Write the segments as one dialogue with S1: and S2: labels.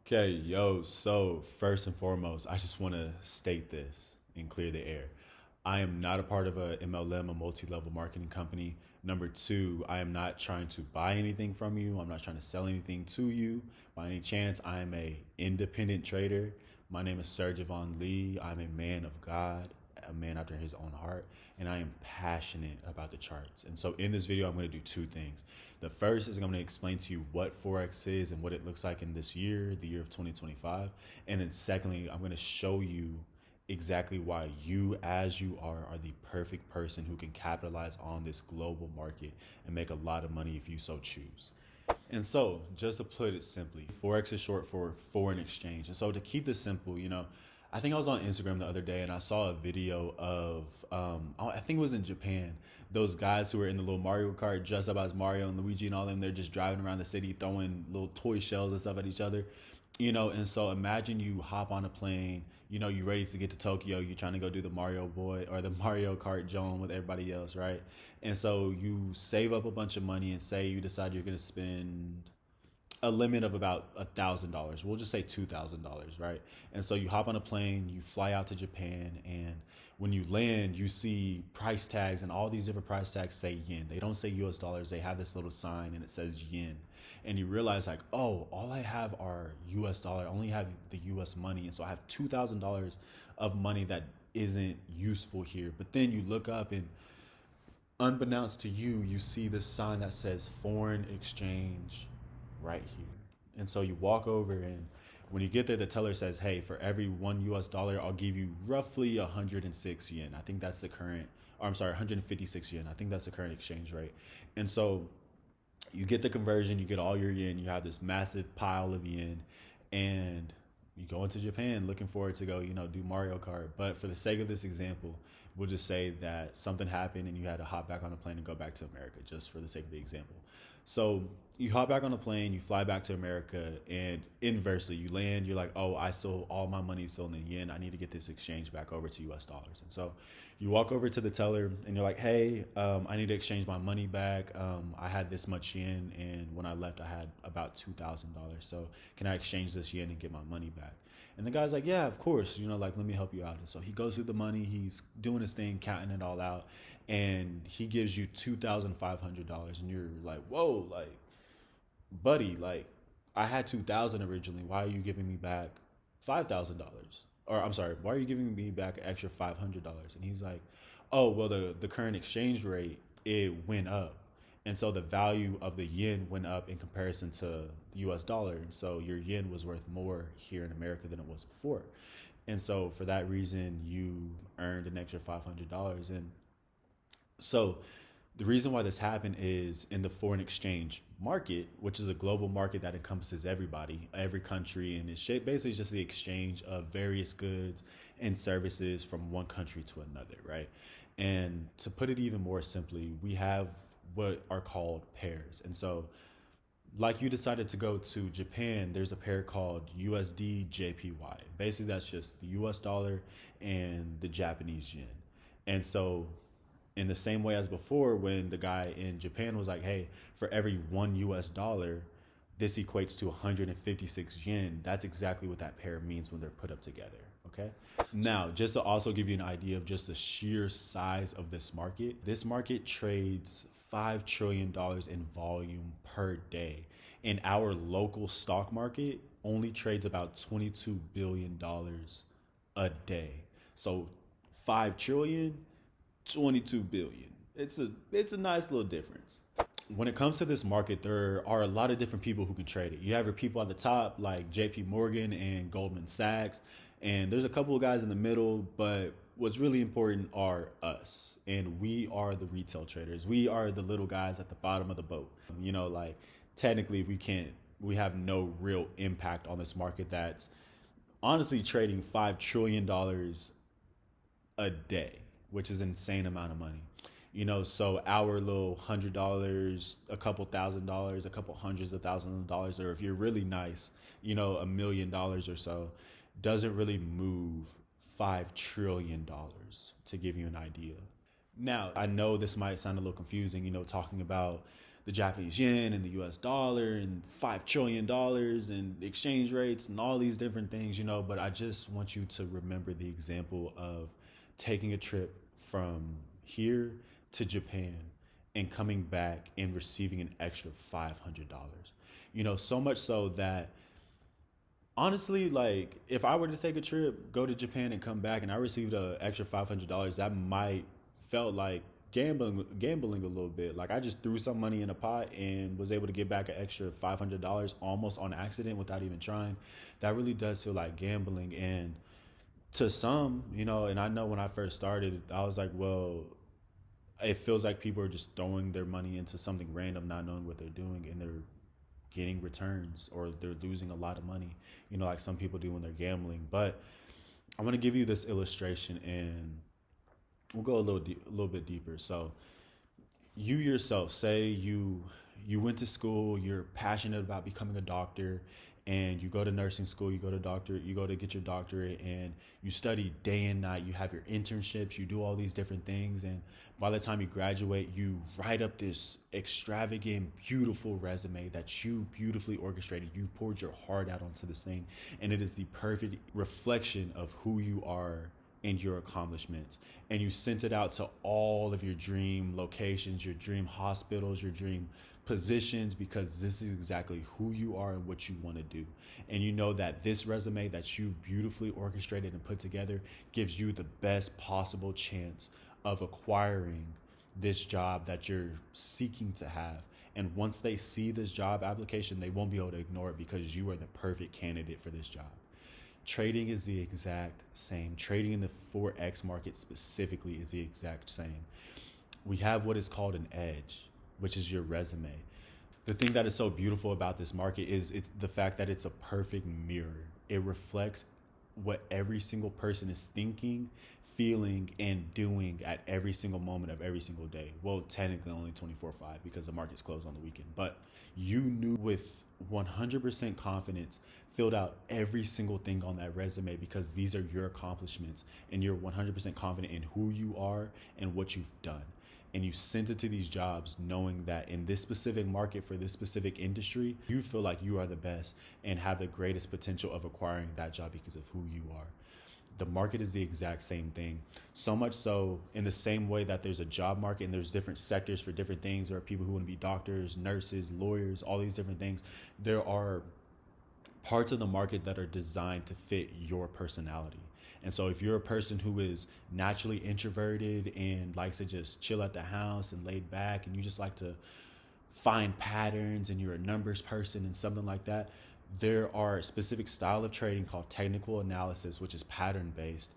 S1: Okay, yo, so first and foremost, I just want to state this and clear the air. I am not a part of a MLM, a multi-level marketing company. Number two, I am not trying to buy anything from you. I'm not trying to sell anything to you. By any chance, I am a independent trader. My name is Sir Javon Lee. I'm a man of God, a man after his own heart, and I am passionate about the charts. And so in this video, I'm going to do two things. The first is I'm going to explain to you what Forex is and what it looks like in this year, the year of 2025. And then secondly, I'm going to show you exactly why you, as you are the perfect person who can capitalize on this global market and make a lot of money if you so choose. And so, just to put it simply, Forex is short for foreign exchange. And so, to keep this simple, I think I was on Instagram the other day and I saw a video of, I think it was in Japan, those guys who were in the little Mario Kart dressed up as Mario and Luigi and all them. They're just driving around the city throwing little toy shells and stuff at each other. And so imagine you hop on a plane, you ready to get to Tokyo, you're trying to go do the Mario Boy or the Mario Kart Zone with everybody else, right? And so you save up a bunch of money and say you decide you're going to spend a limit of about $1,000. We'll just say $2,000, right? And so you hop on a plane, you fly out to Japan, and when you land, you see price tags, and all these different price tags say yen. They don't say US dollars. They have this little sign and it says yen. And you realize like, oh, all I have are US dollar. I only have the US money. And so I have $2,000 of money that isn't useful here. But then you look up and unbeknownst to you, you see this sign that says foreign exchange right here. And so you walk over, and when you get there, the teller says, hey, for every $1 I'll give you roughly 106 yen. I think that's the current, or I'm sorry, 156 yen. I think that's the current exchange rate. And so you get the conversion, you get all your yen, you have this massive pile of yen, and you go into Japan looking forward to go, do Mario Kart. But for the sake of this example, we'll just say that something happened and you had to hop back on a plane and go back to America, just for the sake of the example. So you hop back on a plane, you fly back to America, and inversely, you land, you're like, oh, I sold all my money still in yen. I need to get this exchange back over to US dollars. And so you walk over to the teller and you're like, hey, I need to exchange my money back. I had this much yen, and when I left, I had about $2,000. So can I exchange this yen and get my money back? And the guy's like, yeah, of course, let me help you out. And so he goes through the money, he's doing his thing, counting it all out, and he gives you $2,500. And you're like, whoa, like, buddy, like, I had 2,000 originally. Why are you giving me back $5,000? Or I'm sorry, why are you giving me back an extra $500? And he's like, oh, well, the current exchange rate, it went up. And so the value of the yen went up in comparison to the US dollar. And so your yen was worth more here in America than it was before. And so for that reason, you earned an extra $500. And so the reason why this happened is in the foreign exchange market, which is a global market that encompasses everybody, every country, and it's basically just the exchange of various goods and services from one country to another, right? And to put it even more simply, we have what are called pairs. And so like you decided to go to Japan, there's a pair called USD JPY. Basically, that's just the US dollar and the Japanese yen. And so in the same way as before, when the guy in Japan was like, hey, for every $1, this equates to 156 yen. That's exactly what that pair means when they're put up together. Okay. Now, just to also give you an idea of just the sheer size of this market trades $5 trillion in volume per day. And our local stock market only trades about $22 billion a day. So 5 trillion, 22 billion. It's a nice little difference. When it comes to this market, there are a lot of different people who can trade it. You have your people at the top like JP Morgan and Goldman Sachs, and there's a couple of guys in the middle, but what's really important are us, and we are the retail traders. We are the little guys at the bottom of the boat. Like technically we have no real impact on this market that's honestly trading $5 trillion a day, which is an insane amount of money. So our little $100, a couple $1,000, a couple hundreds of thousands of dollars, or if you're really nice, $1 million or so, doesn't really move $5 trillion, to give you an idea. Now, I know this might sound a little confusing, talking about the Japanese yen and the US dollar and $5 trillion and exchange rates and all these different things, but I just want you to remember the example of taking a trip from here to Japan and coming back and receiving an extra $500. So much so that honestly, like if I were to take a trip, go to Japan and come back and I received an extra $500, that might felt like gambling a little bit. Like I just threw some money in a pot and was able to get back an extra $500 almost on accident without even trying. That really does feel like gambling. And to some, and I know when I first started, I was like, well, it feels like people are just throwing their money into something random, not knowing what they're doing, and they're getting returns or they're losing a lot of money, like some people do when they're gambling. But I'm going to give you this illustration and we'll go a little bit deeper. So you yourself, say you went to school, you're passionate about becoming a doctor, and you go to nursing school, you go to get your doctorate, and you study day and night, you have your internships, you do all these different things, and by the time you graduate, you write up this extravagant, beautiful resume that you beautifully orchestrated. You poured your heart out onto this thing, and it is the perfect reflection of who you are and your accomplishments. And you sent it out to all of your dream locations, your dream hospitals, your dream positions, because this is exactly who you are and what you want to do. And you know that this resume that you've beautifully orchestrated and put together gives you the best possible chance of acquiring this job that you're seeking to have. And once they see this job application, they won't be able to ignore it because you are the perfect candidate for this job. Trading is the exact same. Trading in the Forex market specifically is the exact same. We have what is called an edge, which is your resume. The thing that is so beautiful about this market is it's the fact that it's a perfect mirror. It reflects what every single person is thinking, feeling, and doing at every single moment of every single day. Well, technically only 24/5 because the market's closed on the weekend. But you knew with 100% confidence, filled out every single thing on that resume because these are your accomplishments and you're 100% confident in who you are and what you've done. And you sent it to these jobs knowing that in this specific market for this specific industry, you feel like you are the best and have the greatest potential of acquiring that job because of who you are. The market is the exact same thing. So much so in the same way that there's a job market and there's different sectors for different things. There are people who want to be doctors, nurses, lawyers, all these different things. There are parts of the market that are designed to fit your personality. And so if you're a person who is naturally introverted and likes to just chill at the house and laid back, and you just like to find patterns and you're a numbers person and something like that, there are a specific style of trading called technical analysis, which is pattern based.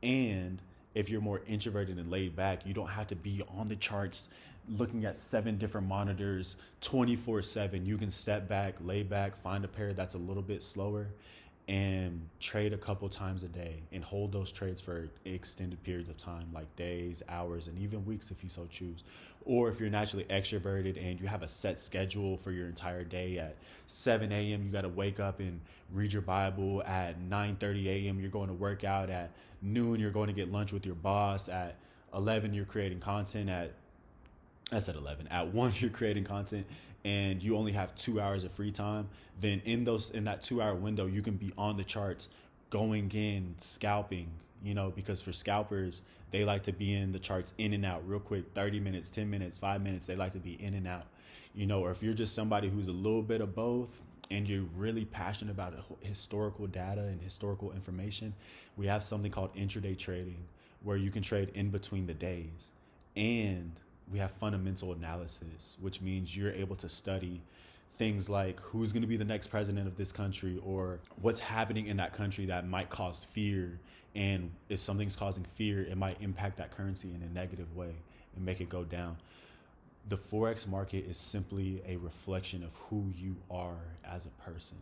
S1: And if you're more introverted and laid back, you don't have to be on the charts looking at 7 different monitors 24/7. You can step back, lay back, find a pair that's a little bit slower and trade a couple times a day and hold those trades for extended periods of time, like days, hours, and even weeks if you so choose. Or if you're naturally extroverted and you have a set schedule for your entire day, at 7 a.m. you got to wake up and read your Bible. At 9:30 a.m. you're going to work out. At noon you're going to get lunch with your boss. At 11 you're creating content. At 1 you're creating content, and you only have 2 hours of free time. Then in that 2 hour window, you can be on the charts, going in, scalping, because for scalpers, they like to be in the charts in and out real quick, 30 minutes, 10 minutes, 5 minutes. They like to be in and out, or if you're just somebody who's a little bit of both and you're really passionate about historical data and historical information, we have something called intraday trading where you can trade in between the days. And we have fundamental analysis, which means you're able to study things like who's going to be the next president of this country or what's happening in that country that might cause fear. And if something's causing fear, it might impact that currency in a negative way and make it go down. The Forex market is simply a reflection of who you are as a person.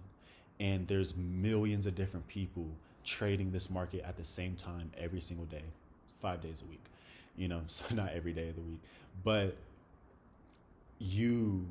S1: And there's millions of different people trading this market at the same time every single day, 5 days a week. So not every day of the week, but you,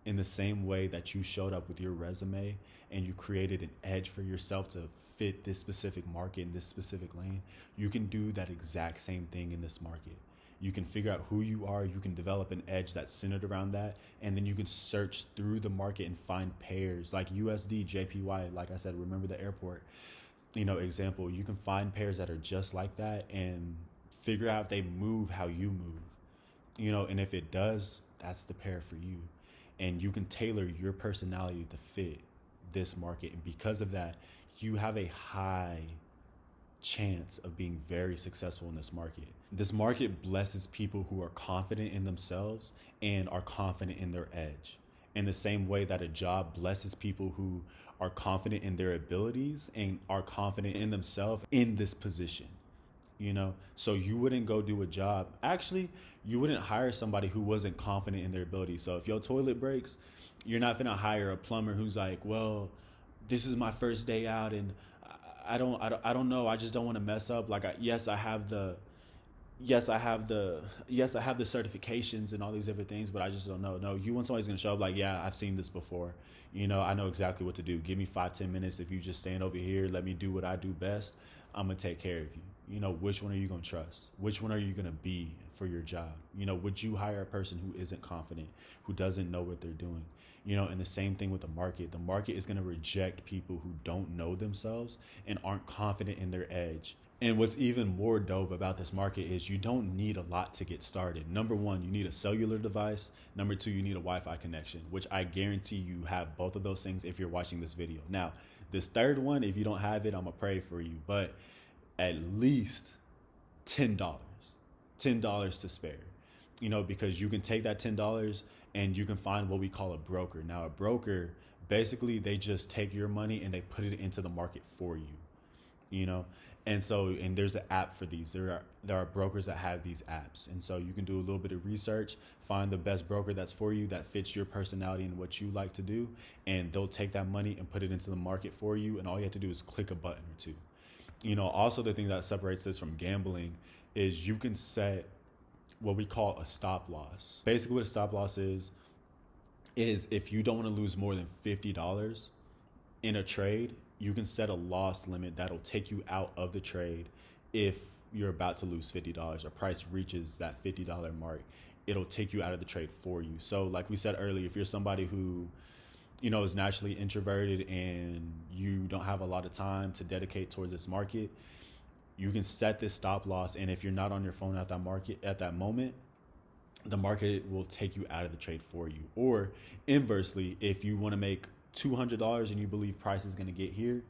S1: in the same way that you showed up with your resume and you created an edge for yourself to fit this specific market in this specific lane, you can do that exact same thing in this market. You can figure out who you are. You can develop an edge that's centered around that. And then you can search through the market and find pairs like USD, JPY. Like I said, remember the airport, example. You can find pairs that are just like that and figure out if they move how you move, and if it does, that's the pair for you. And you can tailor your personality to fit this market. And because of that, you have a high chance of being very successful in this market. This market blesses people who are confident in themselves and are confident in their edge. In the same way that a job blesses people who are confident in their abilities and are confident in themselves in this position. So you wouldn't go do a job. Actually, you wouldn't hire somebody who wasn't confident in their ability. So if your toilet breaks, you're not gonna hire a plumber who's like, well, this is my first day out and I don't know. I just don't want to mess up. Like, yes, I have the certifications and all these different things, but I just don't know. No, you want somebody who's going to show up like, yeah, I've seen this before. I know exactly what to do. Give me 5-10 minutes. If you just stand over here, let me do what I do best. I'm going to take care of you. Which one are you going to trust? Which one are you going to be for your job? Would you hire a person who isn't confident, who doesn't know what they're doing? And the same thing with the market. The market is going to reject people who don't know themselves and aren't confident in their edge. And what's even more dope about this market is you don't need a lot to get started. Number one, you need a cellular device. Number two, you need a Wi-Fi connection, which I guarantee you have both of those things if you're watching this video. Now, this third one, if you don't have it, I'm gonna pray for you, but at least $10 to spare, because you can take that $10 and you can find what we call a broker. Now, a broker, basically, they just take your money and they put it into the market for you, And there's an app for these. There are brokers that have these apps. And so you can do a little bit of research, find the best broker that's for you, that fits your personality and what you like to do. And they'll take that money and put it into the market for you. And all you have to do is click a button or two. Also the thing that separates this from gambling is you can set what we call a stop loss. Basically what a stop loss is if you don't want to lose more than $50 in a trade, you can set a loss limit that'll take you out of the trade. If you're about to lose $50 or price reaches that $50 mark, it'll take you out of the trade for you. So like we said earlier, if you're somebody who, is naturally introverted and you don't have a lot of time to dedicate towards this market, you can set this stop loss. And if you're not on your phone at that moment, the market will take you out of the trade for you. Or inversely, if you want to make $200 and you believe price is going to get here,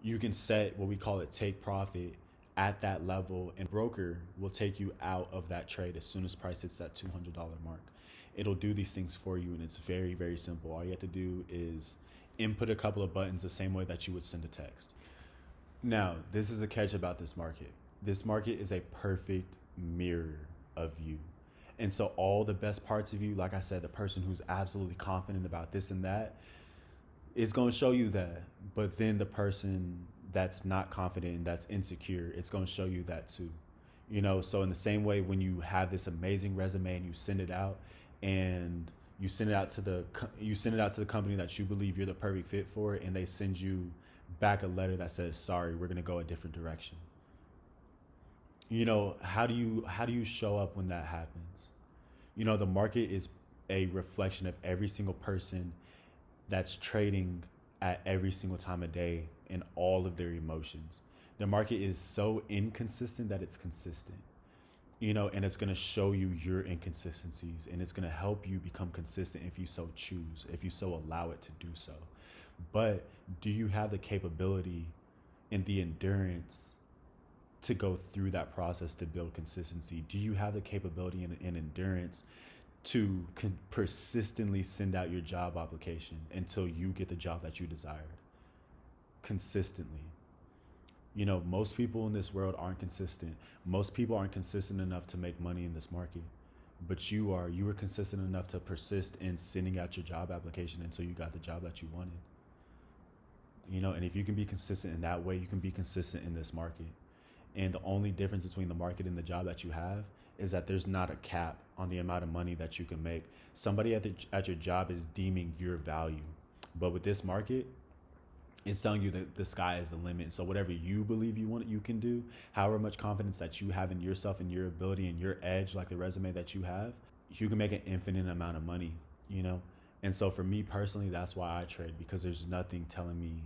S1: you can set what we call a take profit at that level, and broker will take you out of that trade as soon as price hits that $200 mark. It'll do these things for you, and it's very, very simple. All you have to do is input a couple of buttons the same way that you would send a text. Now, this is a catch about this market. This market is a perfect mirror of you. And so all the best parts of you, like I said, the person who's absolutely confident about this and that, it's going to show you that. But then the person that's not confident, that's insecure, it's going to show you that too. So in the same way, when you have this amazing resume and you send it out and you send it out to the company that you believe you're the perfect fit for, and they send you back a letter that says, sorry, we're going to go a different direction. How do you show up when that happens? The market is a reflection of every single person that's trading at every single time of day and all of their emotions. The market is so inconsistent that it's consistent, and it's going to show you your inconsistencies, and it's going to help you become consistent if you so choose, if you so allow it to do so. But do you have the capability and the endurance to go through that process to build consistency? Do you have the capability and endurance to persistently send out your job application until you get the job that you desired consistently? Most people in this world aren't consistent. Most people aren't consistent enough to make money in this market, but you are consistent enough to persist in sending out your job application until you got the job that you wanted. And if you can be consistent in that way, you can be consistent in this market. And the only difference between the market and the job that you have is that there's not a cap on the amount of money that you can make. Somebody at your job is deeming your value. But with this market, It's telling you that the sky is the limit. So whatever you believe you want, you can do, however much confidence that you have in yourself and your ability and your edge, like the resume that you have, you can make an infinite amount of money, you know? And so for me personally, that's why I trade, because there's nothing telling me,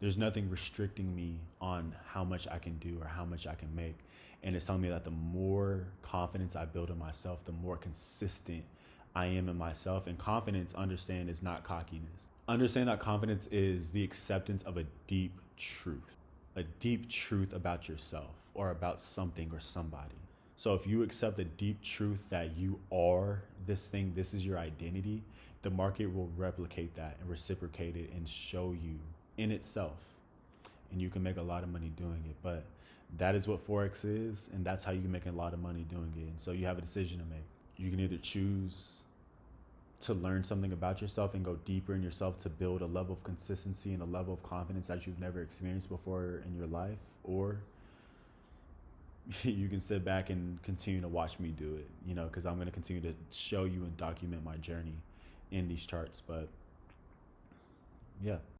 S1: there's nothing restricting me on how much I can do or how much I can make. And it's telling me that the more confidence I build in myself, the more consistent I am in myself. And confidence, understand, is not cockiness. Understand that confidence is the acceptance of a deep truth about yourself or about something or somebody. So if you accept the deep truth that you are this thing, this is your identity, the market will replicate that and reciprocate it and show you in itself. And you can make a lot of money doing it. But that is what Forex is, and that's how you can make a lot of money doing it. And so you have a decision to make. You can either choose to learn something about yourself and go deeper in yourself to build a level of consistency and a level of confidence that you've never experienced before in your life, or you can sit back and continue to watch me do it, you know, because I'm going to continue to show you and document my journey in these charts. But yeah.